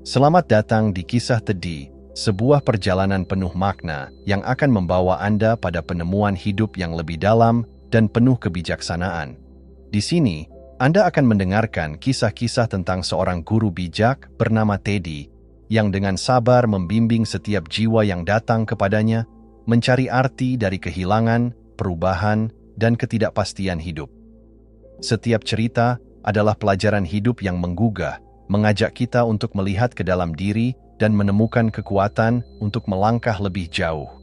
Selamat datang di Kisah Tedi, sebuah perjalanan penuh makna yang akan membawa Anda pada penemuan hidup yang lebih dalam dan penuh kebijaksanaan. Di sini, Anda akan mendengarkan kisah-kisah tentang seorang guru bijak bernama Teddy, yang dengan sabar membimbing setiap jiwa yang datang kepadanya, mencari arti dari kehilangan, perubahan, dan ketidakpastian hidup. Setiap cerita adalah pelajaran hidup yang menggugah, mengajak kita untuk melihat ke dalam diri dan menemukan kekuatan untuk melangkah lebih jauh.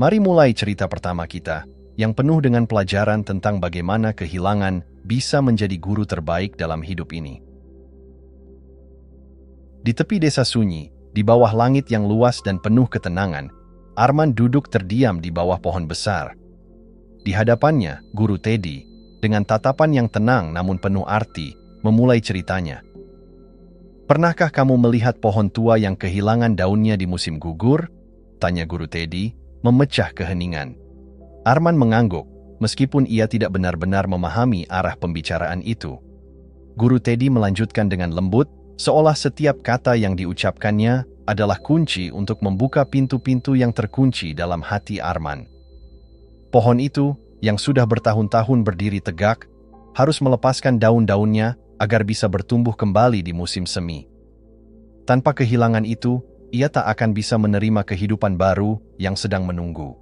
Mari mulai cerita pertama kita, yang penuh dengan pelajaran tentang bagaimana kehilangan bisa menjadi guru terbaik dalam hidup ini. Di tepi desa sunyi, di bawah langit yang luas dan penuh ketenangan, Arman duduk terdiam di bawah pohon besar. Di hadapannya, Guru Teddy, dengan tatapan yang tenang namun penuh arti, memulai ceritanya. "Pernahkah kamu melihat pohon tua yang kehilangan daunnya di musim gugur?" tanya Guru Teddy, memecah keheningan. Arman mengangguk, meskipun ia tidak benar-benar memahami arah pembicaraan itu. Guru Teddy melanjutkan dengan lembut, seolah setiap kata yang diucapkannya adalah kunci untuk membuka pintu-pintu yang terkunci dalam hati Arman. Pohon itu, yang sudah bertahun-tahun berdiri tegak, harus melepaskan daun-daunnya agar bisa bertumbuh kembali di musim semi. Tanpa kehilangan itu, ia tak akan bisa menerima kehidupan baru yang sedang menunggu.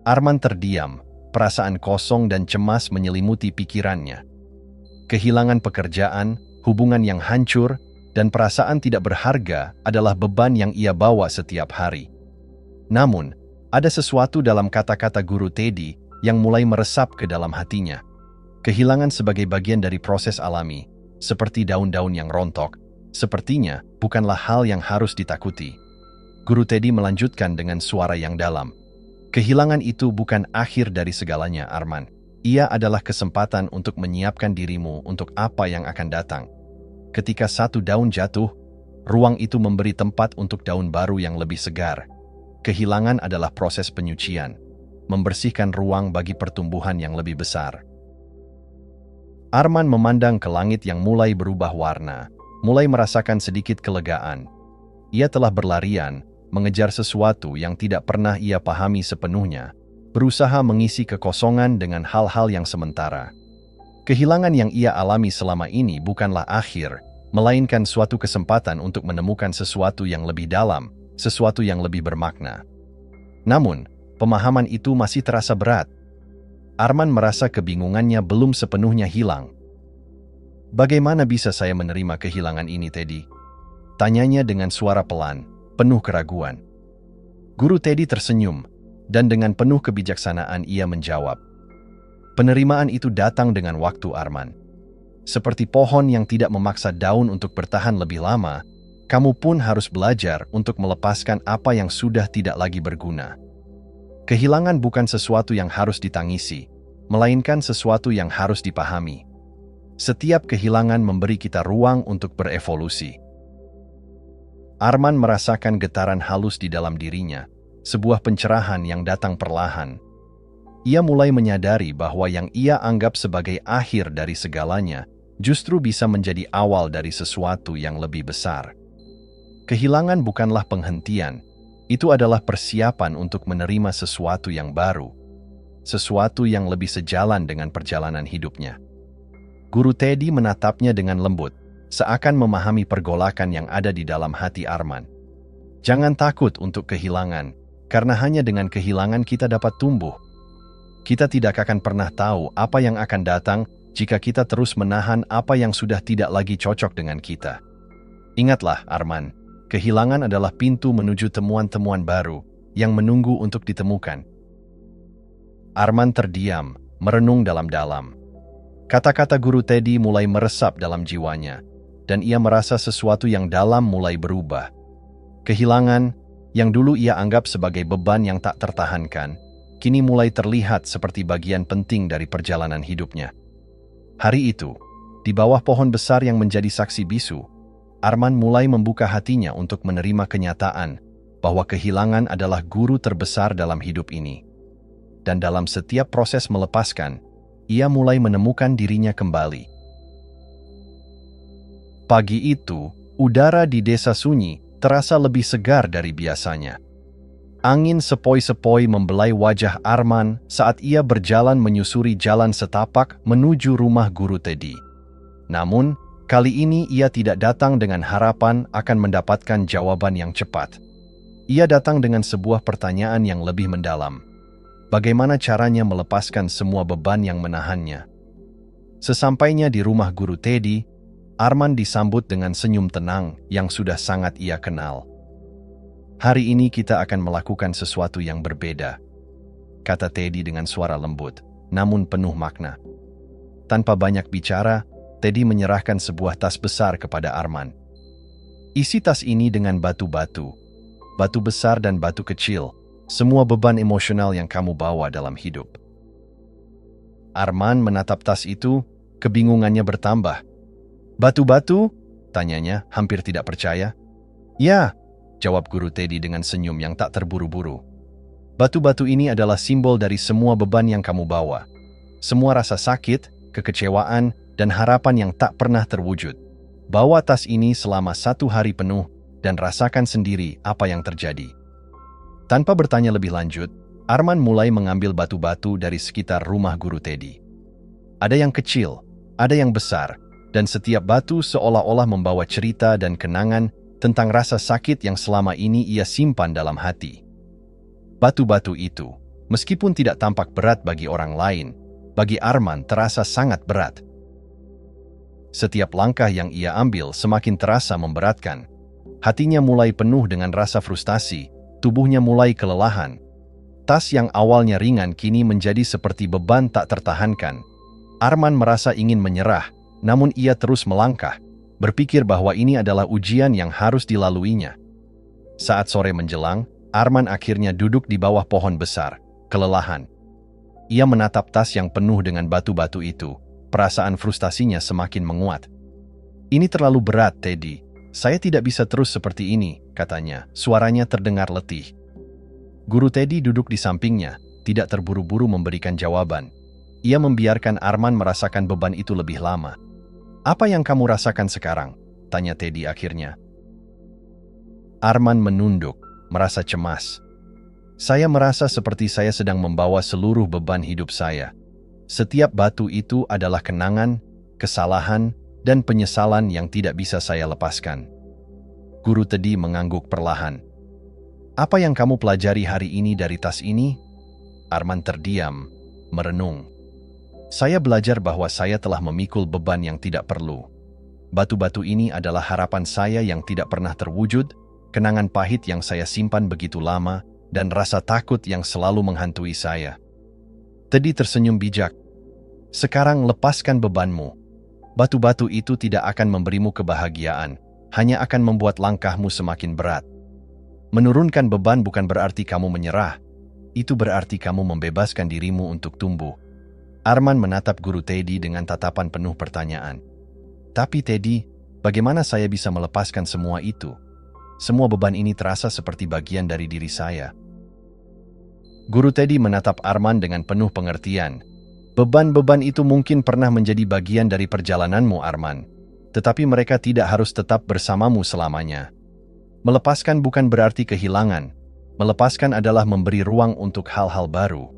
Arman terdiam, perasaan kosong dan cemas menyelimuti pikirannya. Kehilangan pekerjaan, hubungan yang hancur, dan perasaan tidak berharga adalah beban yang ia bawa setiap hari. Namun, ada sesuatu dalam kata-kata Guru Teddy yang mulai meresap ke dalam hatinya. Kehilangan sebagai bagian dari proses alami, seperti daun-daun yang rontok, sepertinya bukanlah hal yang harus ditakuti. Guru Teddy melanjutkan dengan suara yang dalam. "Kehilangan itu bukan akhir dari segalanya, Arman. Ia adalah kesempatan untuk menyiapkan dirimu untuk apa yang akan datang. Ketika satu daun jatuh, ruang itu memberi tempat untuk daun baru yang lebih segar. Kehilangan adalah proses penyucian, membersihkan ruang bagi pertumbuhan yang lebih besar." Arman memandang ke langit yang mulai berubah warna, mulai merasakan sedikit kelegaan. Ia telah berlarian, mengejar sesuatu yang tidak pernah ia pahami sepenuhnya, berusaha mengisi kekosongan dengan hal-hal yang sementara. Kehilangan yang ia alami selama ini bukanlah akhir, melainkan suatu kesempatan untuk menemukan sesuatu yang lebih dalam, sesuatu yang lebih bermakna. Namun, pemahaman itu masih terasa berat. Arman merasa kebingungannya belum sepenuhnya hilang. "Bagaimana bisa saya menerima kehilangan ini, Teddy?" tanyanya dengan suara pelan, penuh keraguan. Guru Teddy tersenyum, dan dengan penuh kebijaksanaan ia menjawab, "Penerimaan itu datang dengan waktu, Arman. Seperti pohon yang tidak memaksa daun untuk bertahan lebih lama, kamu pun harus belajar untuk melepaskan apa yang sudah tidak lagi berguna. Kehilangan bukan sesuatu yang harus ditangisi, melainkan sesuatu yang harus dipahami. Setiap kehilangan memberi kita ruang untuk berevolusi." Arman merasakan getaran halus di dalam dirinya, sebuah pencerahan yang datang perlahan. Ia mulai menyadari bahwa yang ia anggap sebagai akhir dari segalanya justru bisa menjadi awal dari sesuatu yang lebih besar. Kehilangan bukanlah penghentian, itu adalah persiapan untuk menerima sesuatu yang baru, sesuatu yang lebih sejalan dengan perjalanan hidupnya. Guru Teddy menatapnya dengan lembut, seakan memahami pergolakan yang ada di dalam hati Arman. "Jangan takut untuk kehilangan, karena hanya dengan kehilangan kita dapat tumbuh. Kita tidak akan pernah tahu apa yang akan datang jika kita terus menahan apa yang sudah tidak lagi cocok dengan kita. Ingatlah, Arman, kehilangan adalah pintu menuju temuan-temuan baru yang menunggu untuk ditemukan." Arman terdiam, merenung dalam-dalam. Kata-kata Guru Teddy mulai meresap dalam jiwanya, dan ia merasa sesuatu yang dalam mulai berubah. Kehilangan, yang dulu ia anggap sebagai beban yang tak tertahankan, kini mulai terlihat seperti bagian penting dari perjalanan hidupnya. Hari itu, di bawah pohon besar yang menjadi saksi bisu, Arman mulai membuka hatinya untuk menerima kenyataan bahwa kehilangan adalah guru terbesar dalam hidup ini. Dan dalam setiap proses melepaskan, ia mulai menemukan dirinya kembali. Pagi itu, Udara di desa sunyi terasa lebih segar dari biasanya. Angin sepoi-sepoi membelai wajah Arman saat ia berjalan menyusuri jalan setapak menuju rumah guru Teddy. Namun, kali ini ia tidak datang dengan harapan akan mendapatkan jawaban yang cepat. Ia datang dengan sebuah pertanyaan yang lebih mendalam. Bagaimana caranya melepaskan semua beban yang menahannya? Sesampainya di rumah guru Teddy, Arman disambut dengan senyum tenang yang sudah sangat ia kenal. "Hari ini kita akan melakukan sesuatu yang berbeda," kata Teddy dengan suara lembut, namun penuh makna. Tanpa banyak bicara, Teddy menyerahkan sebuah tas besar kepada Arman. "Isi tas ini dengan batu-batu, batu besar dan batu kecil, semua beban emosional yang kamu bawa dalam hidup." Arman menatap tas itu, kebingungannya bertambah. "Batu-batu?" tanyanya, hampir tidak percaya. "Ya," jawab guru Teddy dengan senyum yang tak terburu-buru. "Batu-batu ini adalah simbol dari semua beban yang kamu bawa. Semua rasa sakit, kekecewaan, dan harapan yang tak pernah terwujud. Bawa tas ini selama 1 hari penuh dan rasakan sendiri apa yang terjadi." Tanpa bertanya lebih lanjut, Arman mulai mengambil batu-batu dari sekitar rumah guru Teddy. Ada yang kecil, ada yang besar, dan setiap batu seolah-olah membawa cerita dan kenangan tentang rasa sakit yang selama ini ia simpan dalam hati. Batu-batu itu, meskipun tidak tampak berat bagi orang lain, bagi Arman terasa sangat berat. Setiap langkah yang ia ambil semakin terasa memberatkan. Hatinya mulai penuh dengan rasa frustasi, tubuhnya mulai kelelahan. Tas yang awalnya ringan kini menjadi seperti beban tak tertahankan. Arman merasa ingin menyerah, namun ia terus melangkah, berpikir bahwa ini adalah ujian yang harus dilaluinya. Saat sore menjelang, Arman akhirnya duduk di bawah pohon besar, kelelahan. Ia menatap tas yang penuh dengan batu-batu itu, perasaan frustasinya semakin menguat. "Ini terlalu berat, Teddy. Saya tidak bisa terus seperti ini," katanya, suaranya terdengar letih. Guru Teddy duduk di sampingnya, tidak terburu-buru memberikan jawaban. Ia membiarkan Arman merasakan beban itu lebih lama. "Apa yang kamu rasakan sekarang?" tanya Teddy akhirnya. Arman menunduk, merasa cemas. "Saya merasa seperti saya sedang membawa seluruh beban hidup saya. Setiap batu itu adalah kenangan, kesalahan, dan penyesalan yang tidak bisa saya lepaskan." Guru Teddy mengangguk perlahan. "Apa yang kamu pelajari hari ini dari tas ini?" Arman terdiam, merenung. "Saya belajar bahwa saya telah memikul beban yang tidak perlu. Batu-batu ini adalah harapan saya yang tidak pernah terwujud, kenangan pahit yang saya simpan begitu lama, dan rasa takut yang selalu menghantui saya." Teddy tersenyum bijak. "Sekarang lepaskan bebanmu. Batu-batu itu tidak akan memberimu kebahagiaan, hanya akan membuat langkahmu semakin berat. Menurunkan beban bukan berarti kamu menyerah, itu berarti kamu membebaskan dirimu untuk tumbuh." Arman menatap guru Teddy dengan tatapan penuh pertanyaan. "Tapi Teddy, bagaimana saya bisa melepaskan semua itu? Semua beban ini terasa seperti bagian dari diri saya." Guru Teddy menatap Arman dengan penuh pengertian. "Beban-beban itu mungkin pernah menjadi bagian dari perjalananmu, Arman. Tetapi mereka tidak harus tetap bersamamu selamanya. Melepaskan bukan berarti kehilangan. Melepaskan adalah memberi ruang untuk hal-hal baru.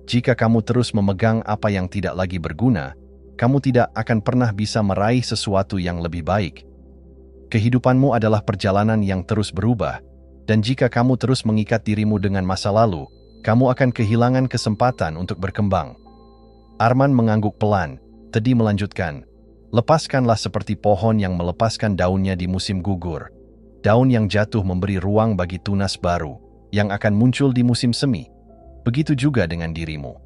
Jika kamu terus memegang apa yang tidak lagi berguna, kamu tidak akan pernah bisa meraih sesuatu yang lebih baik. Kehidupanmu adalah perjalanan yang terus berubah, dan jika kamu terus mengikat dirimu dengan masa lalu, kamu akan kehilangan kesempatan untuk berkembang." Arman mengangguk pelan. Teddy melanjutkan, "Lepaskanlah seperti pohon yang melepaskan daunnya di musim gugur. Daun yang jatuh memberi ruang bagi tunas baru, yang akan muncul di musim semi. Begitu juga dengan dirimu.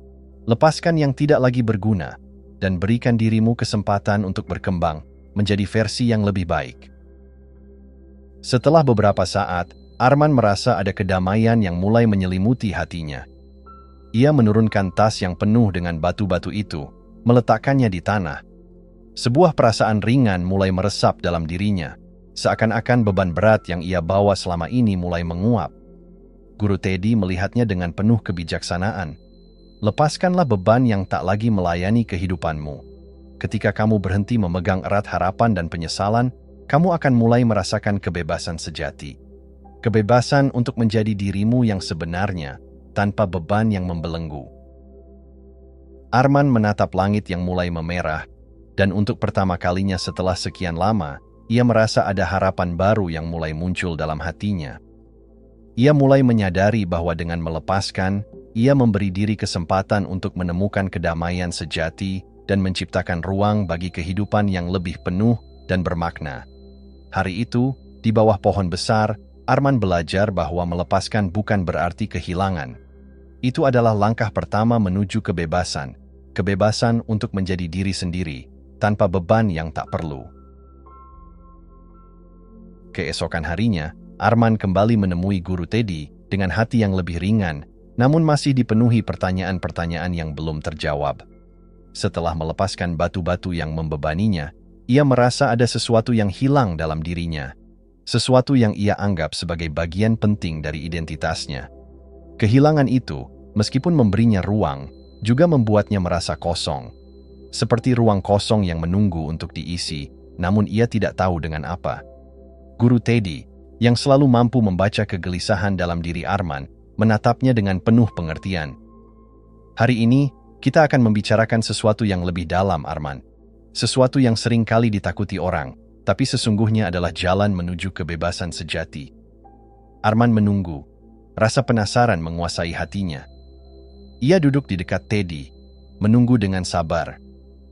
Lepaskan yang tidak lagi berguna, dan berikan dirimu kesempatan untuk berkembang, menjadi versi yang lebih baik." Setelah beberapa saat, Arman merasa ada kedamaian yang mulai menyelimuti hatinya. Ia menurunkan tas yang penuh dengan batu-batu itu, meletakkannya di tanah. Sebuah perasaan ringan mulai meresap dalam dirinya, seakan-akan beban berat yang ia bawa selama ini mulai menguap. Guru Teddy melihatnya dengan penuh kebijaksanaan. "Lepaskanlah beban yang tak lagi melayani kehidupanmu. Ketika kamu berhenti memegang erat harapan dan penyesalan, kamu akan mulai merasakan kebebasan sejati. Kebebasan untuk menjadi dirimu yang sebenarnya, tanpa beban yang membelenggu. Arman menatap langit yang mulai memerah, dan untuk pertama kalinya setelah sekian lama, ia merasa ada harapan baru yang mulai muncul dalam hatinya. Ia mulai menyadari bahwa dengan melepaskan, ia memberi diri kesempatan untuk menemukan kedamaian sejati dan menciptakan ruang bagi kehidupan yang lebih penuh dan bermakna. Hari itu, di bawah pohon besar, Arman belajar bahwa melepaskan bukan berarti kehilangan. Itu adalah langkah pertama menuju kebebasan. Kebebasan untuk menjadi diri sendiri, tanpa beban yang tak perlu. Keesokan harinya, Arman kembali menemui Guru Teddy dengan hati yang lebih ringan, namun masih dipenuhi pertanyaan-pertanyaan yang belum terjawab. Setelah melepaskan batu-batu yang membebaninya, ia merasa ada sesuatu yang hilang dalam dirinya. Sesuatu yang ia anggap sebagai bagian penting dari identitasnya. Kehilangan itu, meskipun memberinya ruang, juga membuatnya merasa kosong. Seperti ruang kosong yang menunggu untuk diisi, namun ia tidak tahu dengan apa. Guru Teddy, yang selalu mampu membaca kegelisahan dalam diri Arman, menatapnya dengan penuh pengertian. Hari ini, kita akan membicarakan sesuatu yang lebih dalam, Arman. Sesuatu yang sering kali ditakuti orang, tapi sesungguhnya adalah jalan menuju kebebasan sejati. Arman menunggu. Rasa penasaran menguasai hatinya. Ia duduk di dekat Teddy, menunggu dengan sabar,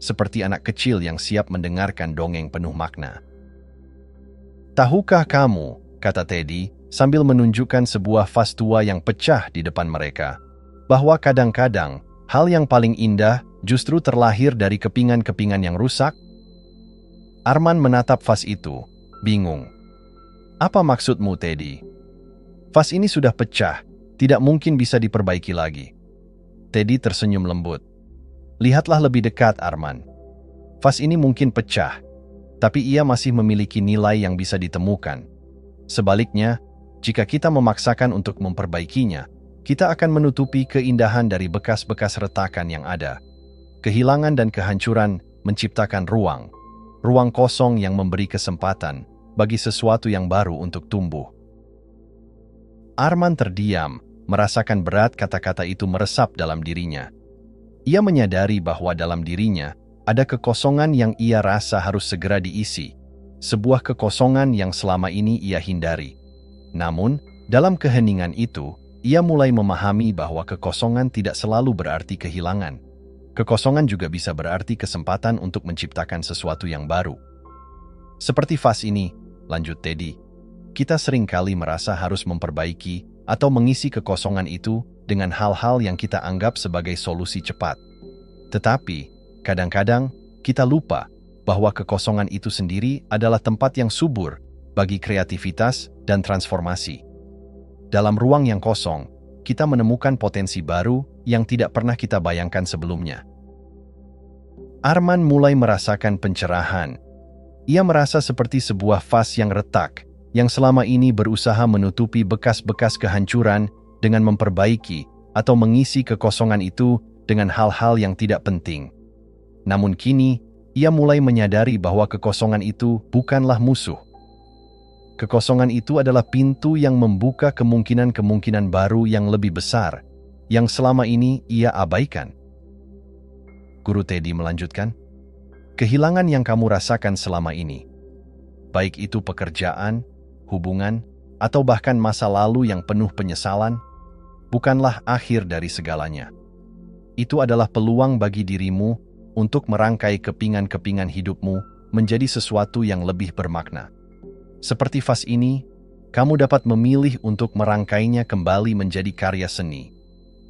seperti anak kecil yang siap mendengarkan dongeng penuh makna. "Tahukah kamu," kata Teddy, sambil menunjukkan sebuah vas tua yang pecah di depan mereka, bahwa kadang-kadang hal yang paling indah justru terlahir dari kepingan-kepingan yang rusak? Arman menatap vas itu, bingung. "Apa maksudmu, Teddy?" "Vas ini sudah pecah, tidak mungkin bisa diperbaiki lagi." Teddy tersenyum lembut. "Lihatlah lebih dekat, Arman. Vas ini mungkin pecah, tapi ia masih memiliki nilai yang bisa ditemukan. Sebaliknya, jika kita memaksakan untuk memperbaikinya, kita akan menutupi keindahan dari bekas-bekas retakan yang ada. Kehilangan dan kehancuran menciptakan ruang kosong yang memberi kesempatan bagi sesuatu yang baru untuk tumbuh." Arman terdiam, merasakan berat kata-kata itu meresap dalam dirinya. Ia menyadari bahwa dalam dirinya ada kekosongan yang ia rasa harus segera diisi, sebuah kekosongan yang selama ini ia hindari. Namun, dalam keheningan itu, ia mulai memahami bahwa kekosongan tidak selalu berarti kehilangan. Kekosongan juga bisa berarti kesempatan untuk menciptakan sesuatu yang baru. "Seperti vas ini," lanjut Teddy, "kita seringkali merasa harus memperbaiki atau mengisi kekosongan itu dengan hal-hal yang kita anggap sebagai solusi cepat. Tetapi, kadang-kadang kita lupa bahwa kekosongan itu sendiri adalah tempat yang subur bagi kreativitas dan transformasi. Dalam ruang yang kosong, kita menemukan potensi baru yang tidak pernah kita bayangkan sebelumnya." Arman mulai merasakan pencerahan. Ia merasa seperti sebuah vas yang retak, yang selama ini berusaha menutupi bekas-bekas kehancuran dengan memperbaiki atau mengisi kekosongan itu dengan hal-hal yang tidak penting. Namun kini, ia mulai menyadari bahwa kekosongan itu bukanlah musuh. Kekosongan itu adalah pintu yang membuka kemungkinan-kemungkinan baru yang lebih besar, yang selama ini ia abaikan. Guru Teddy melanjutkan, "Kehilangan yang kamu rasakan selama ini, baik itu pekerjaan, hubungan, atau bahkan masa lalu yang penuh penyesalan, bukanlah akhir dari segalanya. Itu adalah peluang bagi dirimu untuk merangkai kepingan-kepingan hidupmu menjadi sesuatu yang lebih bermakna. Seperti vas ini, kamu dapat memilih untuk merangkainya kembali menjadi karya seni,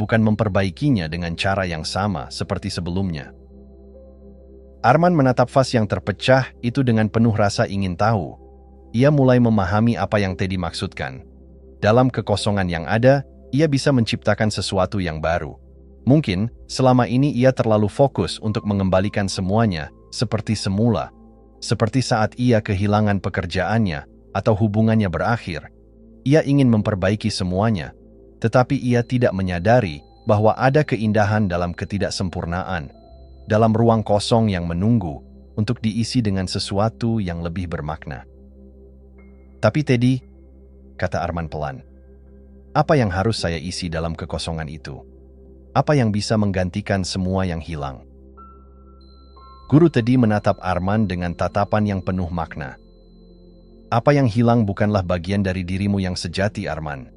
bukan memperbaikinya dengan cara yang sama seperti sebelumnya." Arman menatap vas yang terpecah itu dengan penuh rasa ingin tahu. Ia mulai memahami apa yang Teddy maksudkan. Dalam kekosongan yang ada, ia bisa menciptakan sesuatu yang baru. Mungkin, selama ini ia terlalu fokus untuk mengembalikan semuanya seperti semula. Seperti saat ia kehilangan pekerjaannya atau hubungannya berakhir. Ia ingin memperbaiki semuanya, tetapi ia tidak menyadari bahwa ada keindahan dalam ketidaksempurnaan, dalam ruang kosong yang menunggu untuk diisi dengan sesuatu yang lebih bermakna. Tapi Teddy, kata Arman pelan, apa yang harus saya isi dalam kekosongan itu? Apa yang bisa menggantikan semua yang hilang? Guru Teddy menatap Arman dengan tatapan yang penuh makna. Apa yang hilang bukanlah bagian dari dirimu yang sejati, Arman.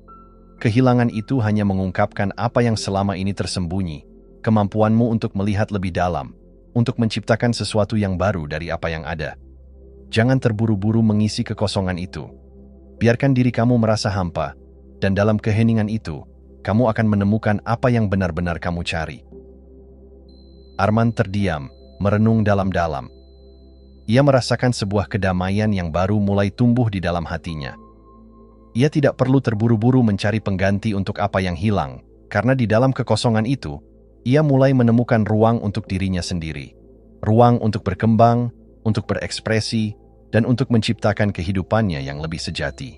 Kehilangan itu hanya mengungkapkan apa yang selama ini tersembunyi, kemampuanmu untuk melihat lebih dalam, untuk menciptakan sesuatu yang baru dari apa yang ada. Jangan terburu-buru mengisi kekosongan itu. Biarkan diri kamu merasa hampa, dan dalam keheningan itu, kamu akan menemukan apa yang benar-benar kamu cari. Arman terdiam, merenung dalam-dalam. Ia merasakan sebuah kedamaian yang baru mulai tumbuh di dalam hatinya. Ia tidak perlu terburu-buru mencari pengganti untuk apa yang hilang, karena di dalam kekosongan itu, ia mulai menemukan ruang untuk dirinya sendiri. Ruang untuk berkembang, untuk berekspresi, dan untuk menciptakan kehidupannya yang lebih sejati.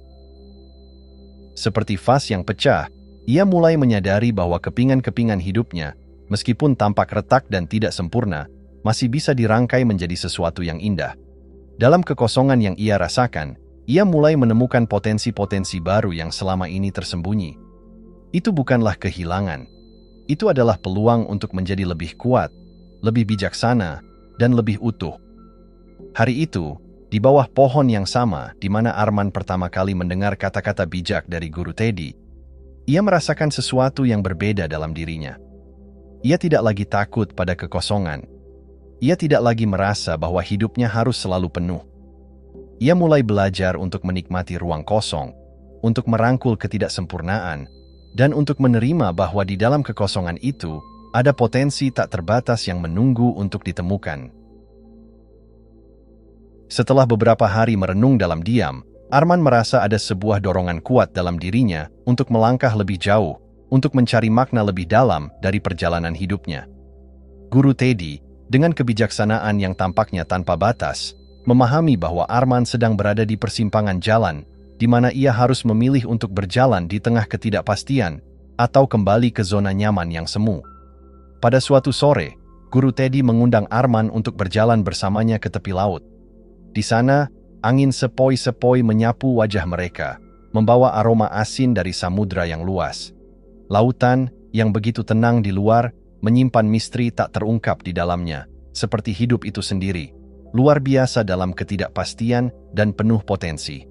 Seperti vas yang pecah, ia mulai menyadari bahwa kepingan-kepingan hidupnya, meskipun tampak retak dan tidak sempurna, masih bisa dirangkai menjadi sesuatu yang indah. Dalam kekosongan yang ia rasakan, ia mulai menemukan potensi-potensi baru yang selama ini tersembunyi. Itu bukanlah kehilangan. Itu adalah peluang untuk menjadi lebih kuat, lebih bijaksana, dan lebih utuh. Hari itu, di bawah pohon yang sama di mana Arman pertama kali mendengar kata-kata bijak dari Guru Teddy, ia merasakan sesuatu yang berbeda dalam dirinya. Ia tidak lagi takut pada kekosongan. Ia tidak lagi merasa bahwa hidupnya harus selalu penuh. Ia mulai belajar untuk menikmati ruang kosong, untuk merangkul ketidaksempurnaan, dan untuk menerima bahwa di dalam kekosongan itu ada potensi tak terbatas yang menunggu untuk ditemukan. Setelah beberapa hari merenung dalam diam, Arman merasa ada sebuah dorongan kuat dalam dirinya untuk melangkah lebih jauh, untuk mencari makna lebih dalam dari perjalanan hidupnya. Guru Teddy, dengan kebijaksanaan yang tampaknya tanpa batas, memahami bahwa Arman sedang berada di persimpangan jalan, di mana ia harus memilih untuk berjalan di tengah ketidakpastian atau kembali ke zona nyaman yang semu. Pada suatu sore, Guru Teddy mengundang Arman untuk berjalan bersamanya ke tepi laut. Di sana, angin sepoi-sepoi menyapu wajah mereka, membawa aroma asin dari samudra yang luas. Lautan yang begitu tenang di luar menyimpan misteri tak terungkap di dalamnya, seperti hidup itu sendiri, luar biasa dalam ketidakpastian dan penuh potensi.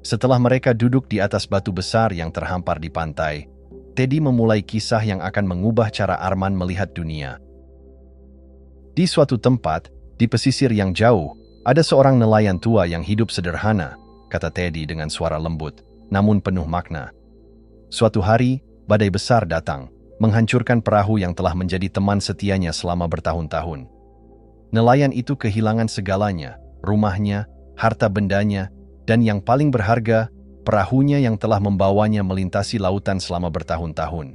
Setelah mereka duduk di atas batu besar yang terhampar di pantai, Teddy memulai kisah yang akan mengubah cara Arman melihat dunia. Di suatu tempat, di pesisir yang jauh, ada seorang nelayan tua yang hidup sederhana, kata Teddy dengan suara lembut, namun penuh makna. Suatu hari, badai besar datang, menghancurkan perahu yang telah menjadi teman setianya selama bertahun-tahun. Nelayan itu kehilangan segalanya, rumahnya, harta bendanya, dan yang paling berharga, perahunya yang telah membawanya melintasi lautan selama bertahun-tahun.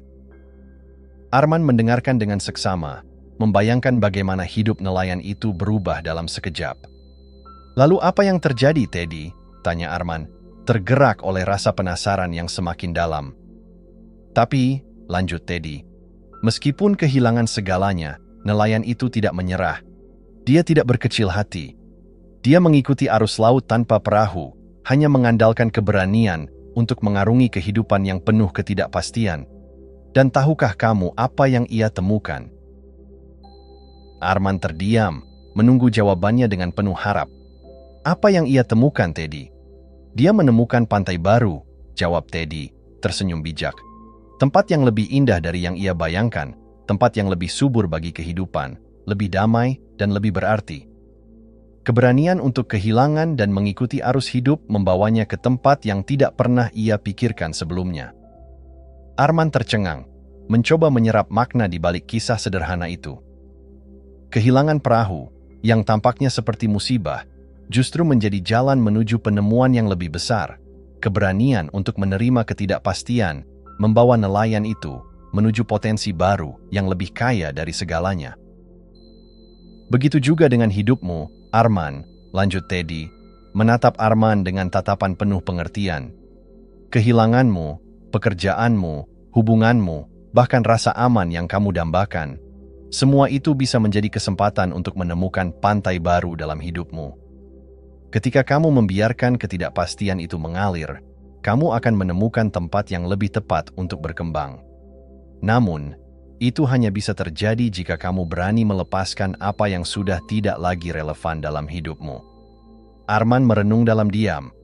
Arman mendengarkan dengan seksama, membayangkan bagaimana hidup nelayan itu berubah dalam sekejap. Lalu apa yang terjadi, Teddy? Tanya Arman, tergerak oleh rasa penasaran yang semakin dalam. Tapi, lanjut Teddy, meskipun kehilangan segalanya, nelayan itu tidak menyerah. Dia tidak berkecil hati. Dia mengikuti arus laut tanpa perahu, hanya mengandalkan keberanian untuk mengarungi kehidupan yang penuh ketidakpastian. Dan tahukah kamu apa yang ia temukan? Arman terdiam, menunggu jawabannya dengan penuh harap. Apa yang ia temukan, Teddy? Dia menemukan pantai baru, jawab Teddy, tersenyum bijak. Tempat yang lebih indah dari yang ia bayangkan, tempat yang lebih subur bagi kehidupan, lebih damai dan lebih berarti. Keberanian untuk kehilangan dan mengikuti arus hidup membawanya ke tempat yang tidak pernah ia pikirkan sebelumnya. Arman tercengang, mencoba menyerap makna di balik kisah sederhana itu. Kehilangan perahu, yang tampaknya seperti musibah, justru menjadi jalan menuju penemuan yang lebih besar. Keberanian untuk menerima ketidakpastian membawa nelayan itu menuju potensi baru yang lebih kaya dari segalanya. Begitu juga dengan hidupmu, Arman, lanjut Teddy, menatap Arman dengan tatapan penuh pengertian. Kehilanganmu, pekerjaanmu, hubunganmu, bahkan rasa aman yang kamu dambakan, semua itu bisa menjadi kesempatan untuk menemukan pantai baru dalam hidupmu. Ketika kamu membiarkan ketidakpastian itu mengalir, kamu akan menemukan tempat yang lebih tepat untuk berkembang. Namun, itu hanya bisa terjadi jika kamu berani melepaskan apa yang sudah tidak lagi relevan dalam hidupmu. Arman merenung dalam diam.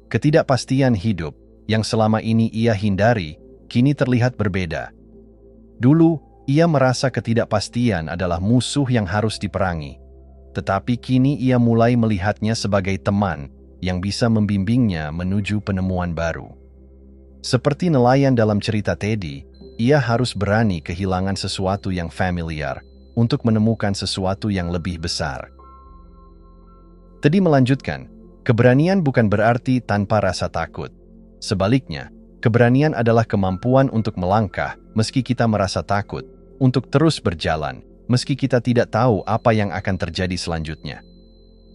Ketidakpastian hidup yang selama ini ia hindari, kini terlihat berbeda. Dulu, ia merasa ketidakpastian adalah musuh yang harus diperangi. Tetapi kini ia mulai melihatnya sebagai teman yang bisa membimbingnya menuju penemuan baru. Seperti nelayan dalam cerita Teddy, ia harus berani kehilangan sesuatu yang familiar untuk menemukan sesuatu yang lebih besar. Teddy melanjutkan, keberanian bukan berarti tanpa rasa takut. Sebaliknya, keberanian adalah kemampuan untuk melangkah meski kita merasa takut, untuk terus berjalan meski kita tidak tahu apa yang akan terjadi selanjutnya.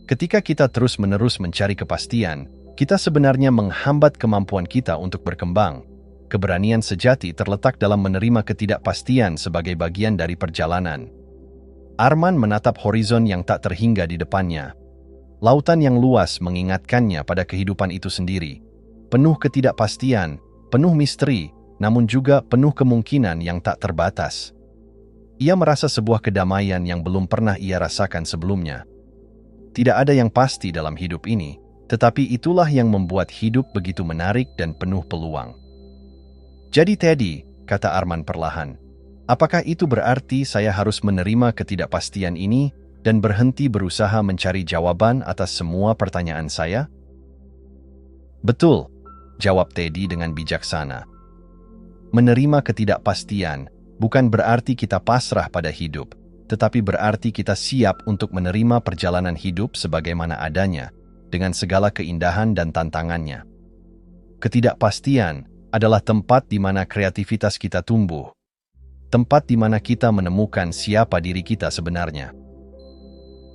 Ketika kita terus-menerus mencari kepastian, kita sebenarnya menghambat kemampuan kita untuk berkembang. Keberanian sejati terletak dalam menerima ketidakpastian sebagai bagian dari perjalanan. Arman menatap horizon yang tak terhingga di depannya. Lautan yang luas mengingatkannya pada kehidupan itu sendiri. Penuh ketidakpastian, penuh misteri, namun juga penuh kemungkinan yang tak terbatas. Ia merasa sebuah kedamaian yang belum pernah ia rasakan sebelumnya. Tidak ada yang pasti dalam hidup ini, tetapi itulah yang membuat hidup begitu menarik dan penuh peluang. Jadi Teddy, kata Arman perlahan, apakah itu berarti saya harus menerima ketidakpastian ini dan berhenti berusaha mencari jawaban atas semua pertanyaan saya? Betul, jawab Teddy dengan bijaksana. Menerima ketidakpastian bukan berarti kita pasrah pada hidup, tetapi berarti kita siap untuk menerima perjalanan hidup sebagaimana adanya, dengan segala keindahan dan tantangannya. Ketidakpastian adalah tempat di mana kreativitas kita tumbuh, tempat di mana kita menemukan siapa diri kita sebenarnya.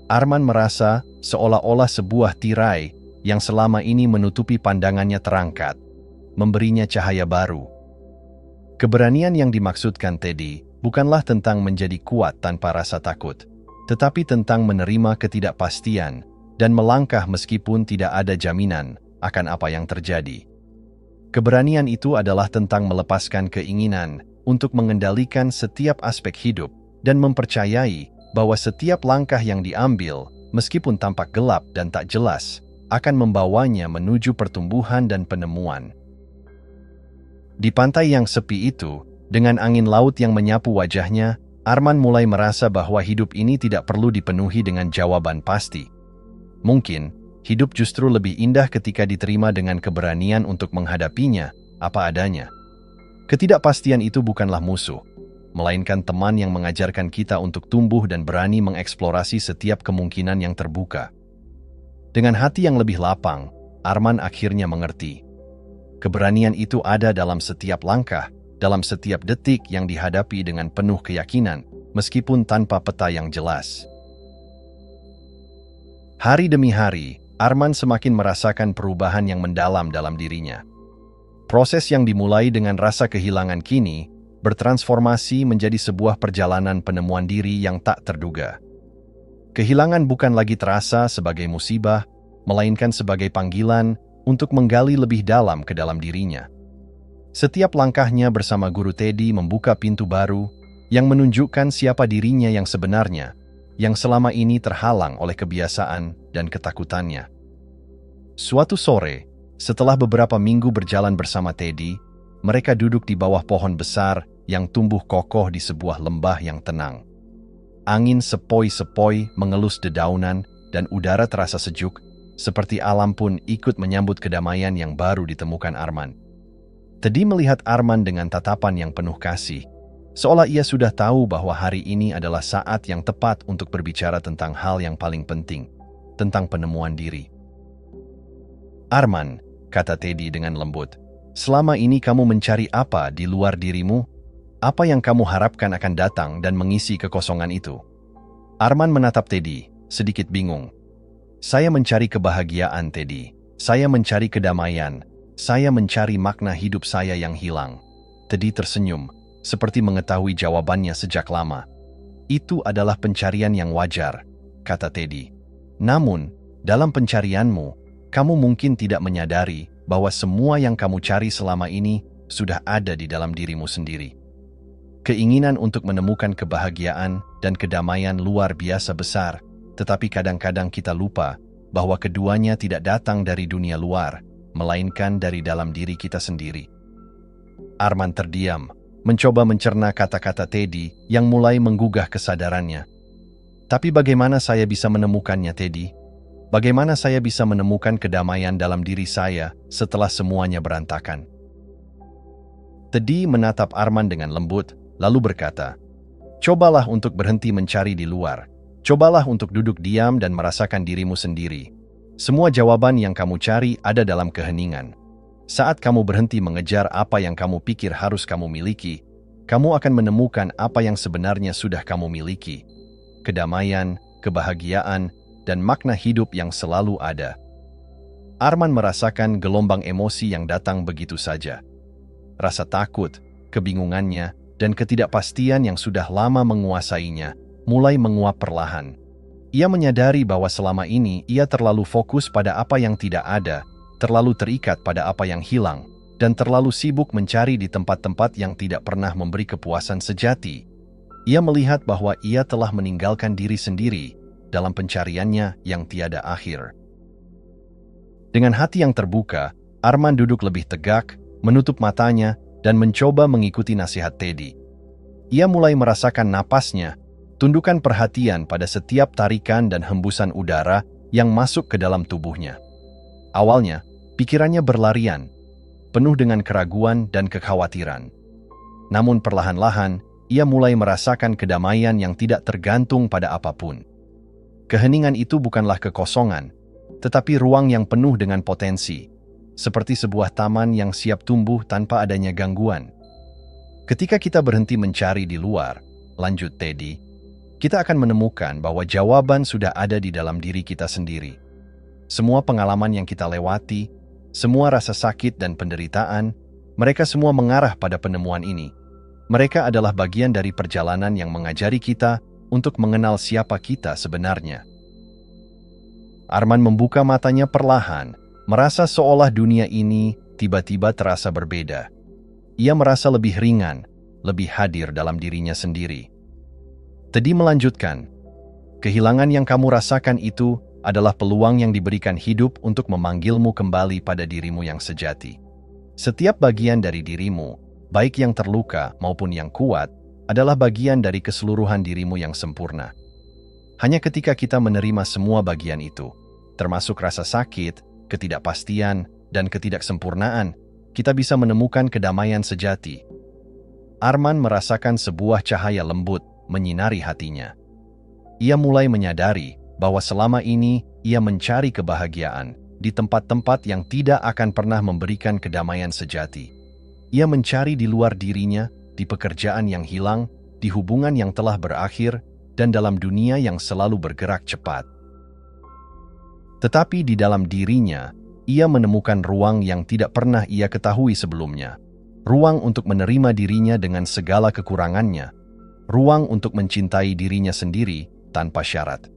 Arman merasa seolah-olah sebuah tirai yang selama ini menutupi pandangannya terangkat, memberinya cahaya baru. Keberanian yang dimaksudkan Teddy bukanlah tentang menjadi kuat tanpa rasa takut, tetapi tentang menerima ketidakpastian dan melangkah meskipun tidak ada jaminan akan apa yang terjadi. Keberanian itu adalah tentang melepaskan keinginan untuk mengendalikan setiap aspek hidup dan mempercayai bahwa setiap langkah yang diambil, meskipun tampak gelap dan tak jelas, akan membawanya menuju pertumbuhan dan penemuan. Di pantai yang sepi itu, dengan angin laut yang menyapu wajahnya, Arman mulai merasa bahwa hidup ini tidak perlu dipenuhi dengan jawaban pasti. Mungkin, hidup justru lebih indah ketika diterima dengan keberanian untuk menghadapinya apa adanya. Ketidakpastian itu bukanlah musuh, melainkan teman yang mengajarkan kita untuk tumbuh dan berani mengeksplorasi setiap kemungkinan yang terbuka. Dengan hati yang lebih lapang, Arman akhirnya mengerti. Keberanian itu ada dalam setiap langkah, dalam setiap detik yang dihadapi dengan penuh keyakinan, meskipun tanpa peta yang jelas. Hari demi hari, Arman semakin merasakan perubahan yang mendalam dalam dirinya. Proses yang dimulai dengan rasa kehilangan kini bertransformasi menjadi sebuah perjalanan penemuan diri yang tak terduga. Kehilangan bukan lagi terasa sebagai musibah, melainkan sebagai panggilan untuk menggali lebih dalam ke dalam dirinya. Setiap langkahnya bersama Guru Teddy membuka pintu baru yang menunjukkan siapa dirinya yang sebenarnya, yang selama ini terhalang oleh kebiasaan dan ketakutannya. Suatu sore, setelah beberapa minggu berjalan bersama Teddy, mereka duduk di bawah pohon besar yang tumbuh kokoh di sebuah lembah yang tenang. Angin sepoi-sepoi mengelus dedaunan dan udara terasa sejuk, seperti alam pun ikut menyambut kedamaian yang baru ditemukan Arman. Teddy melihat Arman dengan tatapan yang penuh kasih, seolah ia sudah tahu bahwa hari ini adalah saat yang tepat untuk berbicara tentang hal yang paling penting, tentang penemuan diri. Arman, kata Teddy dengan lembut, selama ini kamu mencari apa di luar dirimu? Apa yang kamu harapkan akan datang dan mengisi kekosongan itu? Arman menatap Teddy, sedikit bingung. Saya mencari kebahagiaan, Teddy. Saya mencari kedamaian. Saya mencari makna hidup saya yang hilang. Teddy tersenyum, seperti mengetahui jawabannya sejak lama. Itu adalah pencarian yang wajar, kata Teddy. Namun, Dalam pencarianmu, kamu mungkin tidak menyadari bahwa semua yang kamu cari selama ini sudah ada di dalam dirimu sendiri. Keinginan untuk menemukan kebahagiaan dan kedamaian luar biasa besar, tetapi kadang-kadang kita lupa bahwa keduanya tidak datang dari dunia luar, melainkan dari dalam diri kita sendiri. Arman terdiam, mencoba mencerna kata-kata Teddy yang mulai menggugah kesadarannya. Tapi bagaimana saya bisa menemukannya, Teddy? Bagaimana saya bisa menemukan kedamaian dalam diri saya setelah semuanya berantakan? Teddy menatap Arman dengan lembut, lalu berkata, "Cobalah untuk berhenti mencari di luar. Cobalah untuk duduk diam dan merasakan dirimu sendiri. Semua jawaban yang kamu cari ada dalam keheningan. Saat kamu berhenti mengejar apa yang kamu pikir harus kamu miliki, kamu akan menemukan apa yang sebenarnya sudah kamu miliki. Kedamaian, kebahagiaan, dan makna hidup yang selalu ada." Arman merasakan gelombang emosi yang datang begitu saja. Rasa takut, kebingungannya, dan ketidakpastian yang sudah lama menguasainya mulai menguap perlahan. Ia menyadari bahwa selama ini ia terlalu fokus pada apa yang tidak ada, terlalu terikat pada apa yang hilang, dan terlalu sibuk mencari di tempat-tempat yang tidak pernah memberi kepuasan sejati. Ia melihat bahwa ia telah meninggalkan diri sendiri dalam pencariannya yang tiada akhir. Dengan hati yang terbuka, Arman duduk lebih tegak, menutup matanya, dan mencoba mengikuti nasihat Teddy. Ia mulai merasakan napasnya, tundukkan perhatian pada setiap tarikan dan hembusan udara yang masuk ke dalam tubuhnya. Awalnya, pikirannya berlarian, penuh dengan keraguan dan kekhawatiran. Namun perlahan-lahan, ia mulai merasakan kedamaian yang tidak tergantung pada apapun. Keheningan itu bukanlah kekosongan, tetapi ruang yang penuh dengan potensi, seperti sebuah taman yang siap tumbuh tanpa adanya gangguan. Ketika kita berhenti mencari di luar, lanjut Teddy, kita akan menemukan bahwa jawaban sudah ada di dalam diri kita sendiri. Semua pengalaman yang kita lewati, semua rasa sakit dan penderitaan, mereka semua mengarah pada penemuan ini. Mereka adalah bagian dari perjalanan yang mengajari kita untuk mengenal siapa kita sebenarnya. Arman membuka matanya perlahan, merasa seolah dunia ini tiba-tiba terasa berbeda. Ia merasa lebih ringan, lebih hadir dalam dirinya sendiri. Teddy melanjutkan, "Kehilangan yang kamu rasakan itu adalah peluang yang diberikan hidup untuk memanggilmu kembali pada dirimu yang sejati. Setiap bagian dari dirimu, baik yang terluka maupun yang kuat, adalah bagian dari keseluruhan dirimu yang sempurna. Hanya ketika kita menerima semua bagian itu, termasuk rasa sakit, ketidakpastian, dan ketidaksempurnaan, kita bisa menemukan kedamaian sejati." Arman merasakan sebuah cahaya lembut menyinari hatinya. Ia mulai menyadari bahwa selama ini ia mencari kebahagiaan di tempat-tempat yang tidak akan pernah memberikan kedamaian sejati. Ia mencari di luar dirinya, di pekerjaan yang hilang, di hubungan yang telah berakhir, dan dalam dunia yang selalu bergerak cepat. Tetapi di dalam dirinya, ia menemukan ruang yang tidak pernah ia ketahui sebelumnya. Ruang untuk menerima dirinya dengan segala kekurangannya. Ruang untuk mencintai dirinya sendiri tanpa syarat.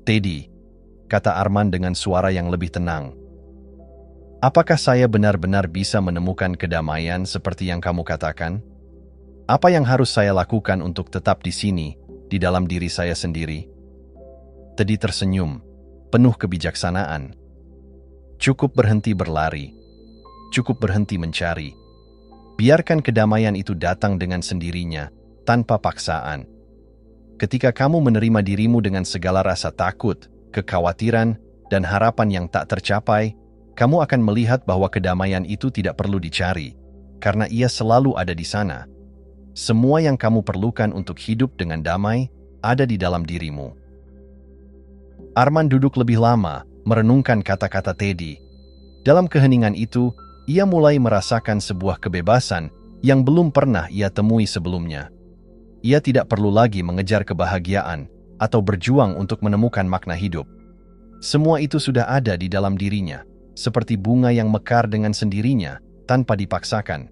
"Teddy," kata Arman dengan suara yang lebih tenang, "apakah saya benar-benar bisa menemukan kedamaian seperti yang kamu katakan? Apa yang harus saya lakukan untuk tetap di sini, di dalam diri saya sendiri?" Teddy tersenyum, penuh kebijaksanaan. "Cukup berhenti berlari. Cukup berhenti mencari. Biarkan kedamaian itu datang dengan sendirinya, tanpa paksaan. Ketika kamu menerima dirimu dengan segala rasa takut, kekhawatiran, dan harapan yang tak tercapai, kamu akan melihat bahwa kedamaian itu tidak perlu dicari, karena ia selalu ada di sana. Semua yang kamu perlukan untuk hidup dengan damai ada di dalam dirimu." Arman duduk lebih lama, merenungkan kata-kata Teddy. Dalam keheningan itu, ia mulai merasakan sebuah kebebasan yang belum pernah ia temui sebelumnya. Ia tidak perlu lagi mengejar kebahagiaan atau berjuang untuk menemukan makna hidup. Semua itu sudah ada di dalam dirinya, seperti bunga yang mekar dengan sendirinya, tanpa dipaksakan.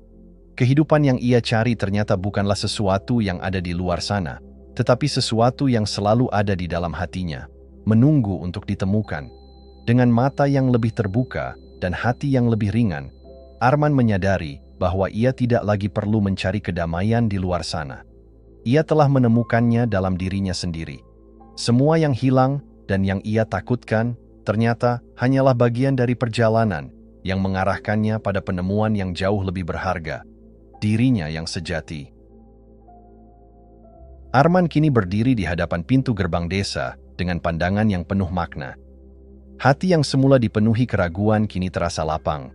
Kehidupan yang ia cari ternyata bukanlah sesuatu yang ada di luar sana, tetapi sesuatu yang selalu ada di dalam hatinya. menunggu untuk ditemukan. Dengan mata yang lebih terbuka dan hati yang lebih ringan, Arman menyadari bahwa ia tidak lagi perlu mencari kedamaian di luar sana. Ia telah menemukannya dalam dirinya sendiri. Semua yang hilang dan yang ia takutkan ternyata hanyalah bagian dari perjalanan yang mengarahkannya pada penemuan yang jauh lebih berharga, dirinya yang sejati. Arman kini berdiri di hadapan pintu gerbang desa dengan pandangan yang penuh makna. Hati yang semula dipenuhi keraguan kini terasa lapang.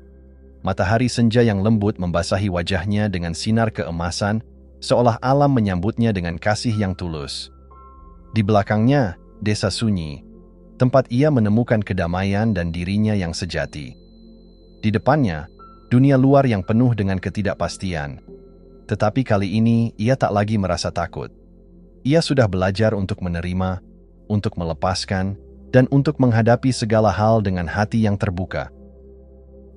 Matahari senja yang lembut membasahi wajahnya dengan sinar keemasan, seolah alam menyambutnya dengan kasih yang tulus. Di belakangnya, desa sunyi, tempat ia menemukan kedamaian dan dirinya yang sejati. Di depannya, dunia luar yang penuh dengan ketidakpastian. Tetapi kali ini, ia tak lagi merasa takut. Ia sudah belajar untuk menerima, untuk melepaskan, dan untuk menghadapi segala hal dengan hati yang terbuka.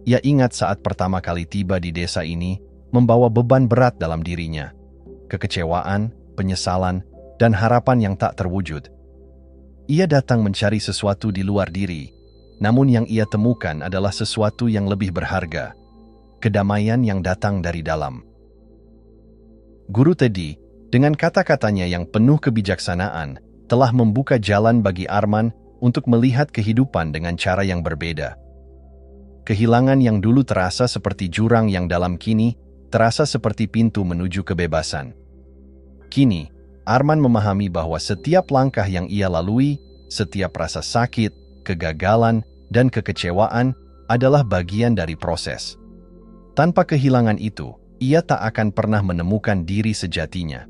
Ia ingat saat pertama kali tiba di desa ini, membawa beban berat dalam dirinya. Kekecewaan, penyesalan, dan harapan yang tak terwujud. Ia datang mencari sesuatu di luar diri, namun yang ia temukan adalah sesuatu yang lebih berharga. Kedamaian yang datang dari dalam. Guru Teddy, dengan kata-katanya yang penuh kebijaksanaan, telah membuka jalan bagi Arman untuk melihat kehidupan dengan cara yang berbeda. Kehilangan yang dulu terasa seperti jurang yang dalam kini terasa seperti pintu menuju kebebasan. Kini, Arman memahami bahwa setiap langkah yang ia lalui, setiap rasa sakit, kegagalan, dan kekecewaan adalah bagian dari proses. Tanpa kehilangan itu, ia tak akan pernah menemukan diri sejatinya.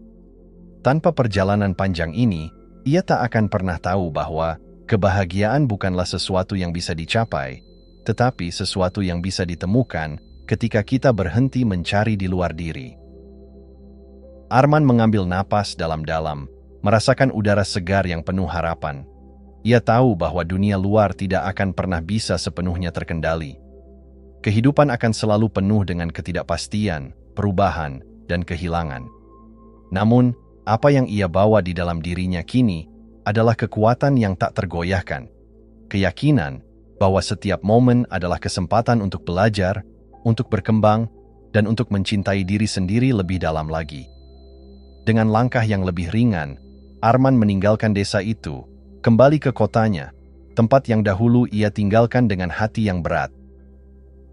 Tanpa perjalanan panjang ini, ia tak akan pernah tahu bahwa kebahagiaan bukanlah sesuatu yang bisa dicapai, tetapi sesuatu yang bisa ditemukan ketika kita berhenti mencari di luar diri. Arman mengambil napas dalam-dalam, merasakan udara segar yang penuh harapan. Ia tahu bahwa dunia luar tidak akan pernah bisa sepenuhnya terkendali. Kehidupan akan selalu penuh dengan ketidakpastian, perubahan, dan kehilangan. Namun, apa yang ia bawa di dalam dirinya kini adalah kekuatan yang tak tergoyahkan. Keyakinan bahwa setiap momen adalah kesempatan untuk belajar, untuk berkembang, dan untuk mencintai diri sendiri lebih dalam lagi. Dengan langkah yang lebih ringan, Arman meninggalkan desa itu, kembali ke kotanya, tempat yang dahulu ia tinggalkan dengan hati yang berat.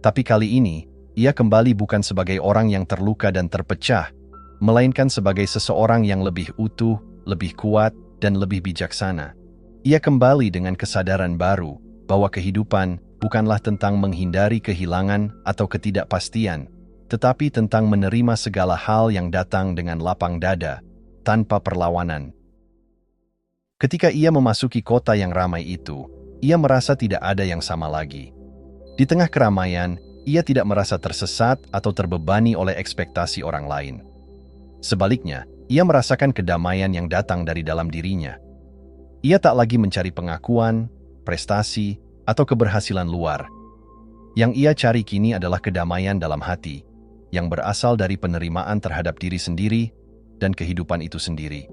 Tapi kali ini, ia kembali bukan sebagai orang yang terluka dan terpecah, melainkan sebagai seseorang yang lebih utuh, lebih kuat, dan lebih bijaksana. Ia kembali dengan kesadaran baru bahwa kehidupan bukanlah tentang menghindari kehilangan atau ketidakpastian, tetapi tentang menerima segala hal yang datang dengan lapang dada, tanpa perlawanan. Ketika ia memasuki kota yang ramai itu, ia merasa tidak ada yang sama lagi. Di tengah keramaian, ia tidak merasa tersesat atau terbebani oleh ekspektasi orang lain. Sebaliknya, ia merasakan kedamaian yang datang dari dalam dirinya. Ia tak lagi mencari pengakuan, prestasi, atau keberhasilan luar. Yang ia cari kini adalah kedamaian dalam hati, yang berasal dari penerimaan terhadap diri sendiri dan kehidupan itu sendiri.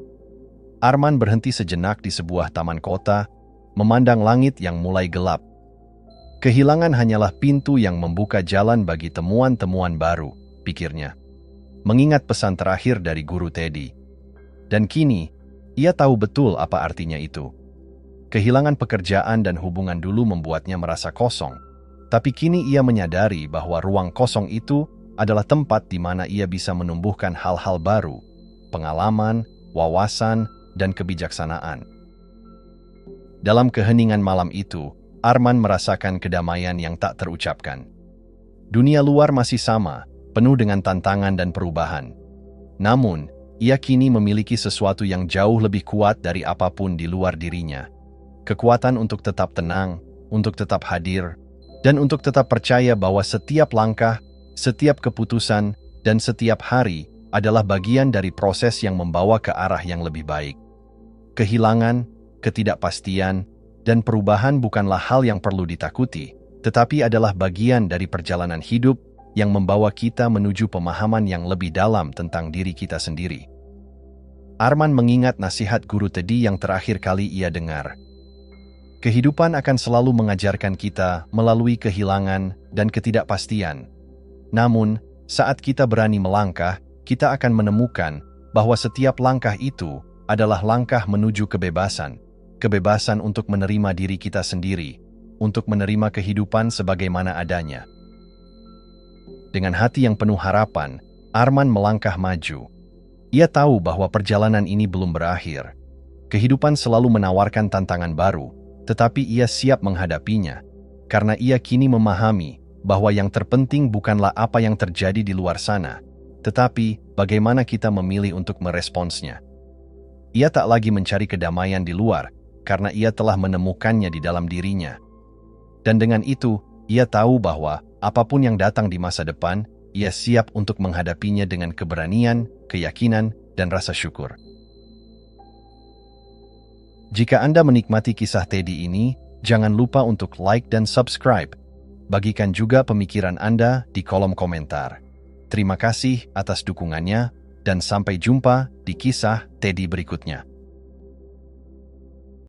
Arman berhenti sejenak di sebuah taman kota, memandang langit yang mulai gelap. Kehilangan hanyalah pintu yang membuka jalan bagi temuan-temuan baru, pikirnya. Mengingat pesan terakhir dari Guru Teddy. Dan kini, ia tahu betul apa artinya itu. Kehilangan pekerjaan dan hubungan dulu membuatnya merasa kosong. Tapi kini ia menyadari bahwa ruang kosong itu adalah tempat di mana ia bisa menumbuhkan hal-hal baru, pengalaman, wawasan, dan kebijaksanaan. Dalam keheningan malam itu, Arman merasakan kedamaian yang tak terucapkan. Dunia luar masih sama, penuh dengan tantangan dan perubahan. Namun, ia kini memiliki sesuatu yang jauh lebih kuat dari apapun di luar dirinya. Kekuatan untuk tetap tenang, untuk tetap hadir, dan untuk tetap percaya bahwa setiap langkah, setiap keputusan, dan setiap hari adalah bagian dari proses yang membawa ke arah yang lebih baik. Kehilangan, ketidakpastian, dan perubahan bukanlah hal yang perlu ditakuti, tetapi adalah bagian dari perjalanan hidup yang membawa kita menuju pemahaman yang lebih dalam tentang diri kita sendiri. Arman mengingat nasihat Guru Teddy yang terakhir kali ia dengar. Kehidupan akan selalu mengajarkan kita melalui kehilangan dan ketidakpastian. Namun, saat kita berani melangkah, kita akan menemukan bahwa setiap langkah itu adalah langkah menuju kebebasan. Kebebasan untuk menerima diri kita sendiri, untuk menerima kehidupan sebagaimana adanya. Dengan hati yang penuh harapan, Arman melangkah maju. Ia tahu bahwa perjalanan ini belum berakhir. Kehidupan selalu menawarkan tantangan baru, tetapi ia siap menghadapinya, karena ia kini memahami bahwa yang terpenting bukanlah apa yang terjadi di luar sana, tetapi bagaimana kita memilih untuk meresponsnya. Ia tak lagi mencari kedamaian di luar, karena ia telah menemukannya di dalam dirinya. Dan dengan itu, ia tahu bahwa apapun yang datang di masa depan, ia siap untuk menghadapinya dengan keberanian, keyakinan, dan rasa syukur. Jika Anda menikmati kisah Teddy ini, jangan lupa untuk like dan subscribe. Bagikan juga pemikiran Anda di kolom komentar. Terima kasih atas dukungannya, dan sampai jumpa di kisah Teddy berikutnya.